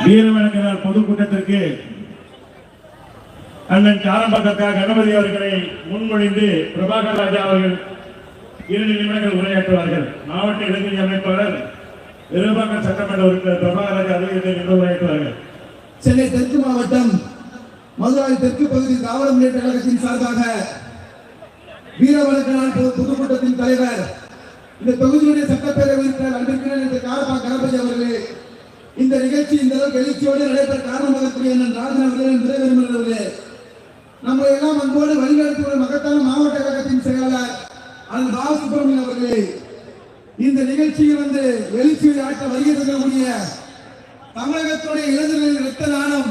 வீரவணக்க பொதுக்கூட்டத்திற்கு அண்ணன் சாரம்பக்கா கணபதி அவர்களை முன்மொழிந்து பிரபாகர் ராஜா அவர்கள் 2 நிமிடங்கள் உரையாற்றுவார்கள். மாவட்ட இளைஞர் அமைப்பாளர் விரும்பாக்கம் சட்டமன்ற உறுப்பினர் பிரபாகர் ராஜா அவர்கள் உரையாற்றுவார்கள். சென்னை தெற்கு மாவட்டம் மதுரை தெற்கு பகுதி திராவிட முன்னேற்ற கழகத்தின் சார்பாக வீரவணக்க நாள் பொதுக்கூட்டத்தின் தலைவர், இந்த தொகுதியுடைய சட்டப்பேரவை உறுப்பினர் அன்பிற்குரிய காரப்பா கணபதி அவர்களே, இந்த நிகழ்ச்சி இந்த அளவுக்கு எழுச்சியோடு நடைபெற காரணமாக ராஜன் அவர்களே, நம்மை எல்லாம் அன்போடு வழிநடத்திய மகத்தான மாவட்ட கழகத்தின் செயலாளர் அண்ணன் ராவ் சுப்பிரமணியன் அவர்களே, இந்த நிகழ்ச்சியில் வந்து எழுச்சியை ஆட்ட வருகிறக்கூடிய தமிழகத்துடைய இளைஞர்களின் இரத்த நாணம்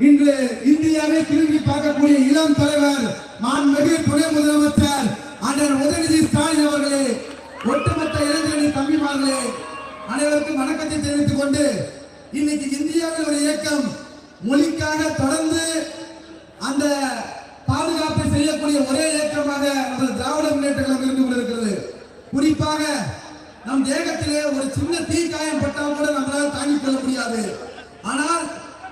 இன்று இந்தியாவை திரும்பி பார்க்கக்கூடிய இளம் தலைவர் மாண்புமிகு துணை முதலமைச்சர் அண்ணன் உதயநிதி ஸ்டாலின் அவர்களே, ஒட்டுமொத்த இளைஞர்களின் தம்பிமார்களே, அனைவருக்கும் வணக்கத்தை தெரிவித்துக் கொண்டு, இன்னைக்கு இந்தியாவில் ஒரு இயக்கம் மொழிக்காக தொடர்ந்து அந்த பாதுகாப்பை செய்யக்கூடிய ஒரே இயக்கமாக திராவிட முன்னேற்ற கழகம் இருந்து கொண்டிருக்கிறது. குறிப்பாக நம் தேகத்திலே ஒரு சின்ன தீக்காயம் பட்டால் கூட நம்மளால் தாங்கிக் கொள்ள முடியாது. ஆனால்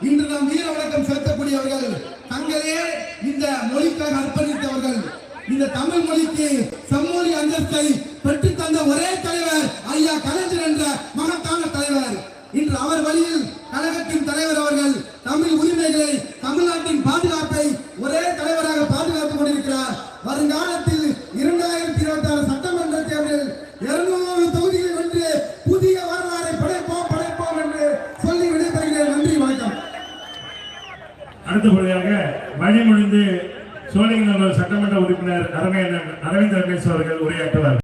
இன்று நாம் வீர வணக்கம் செலுத்தக்கூடியவர்கள் தங்களே இந்த மொழிக்காக அர்ப்பணித்தவர்கள், இந்த தமிழ் மொழிக்கு செம்மொழி அந்தஸ்தை பெற்று தந்த ஒரே தலைவர் ஐயா கலைஞர் என்ற மகத்தான தலைவர். இன்று அவர் வழியில் கழகத்தின் தலைவர் அவர்கள் தமிழ் உரிமைகளை, தமிழ்நாட்டின் பாதுகாப்பை ஒரே தலைவராக பாதுகாத்துக் கொண்டிருக்கிறார். வருங்காலத்தில் 2026 சட்டமன்ற தேர்தலில் 200 தொகுதிகள் வென்று புதிய வரலாறை படைப்போம் என்று சொல்லி விடைபெறுகிறேன். நன்றி, வணக்கம். அடுத்தபடியாக வழிமொழிந்து சோழிங்கநல்லூர் சட்டமன்ற உறுப்பினர் அரவிந்த் ரமேஷ் அவர்கள் உரையாற்றுவார்.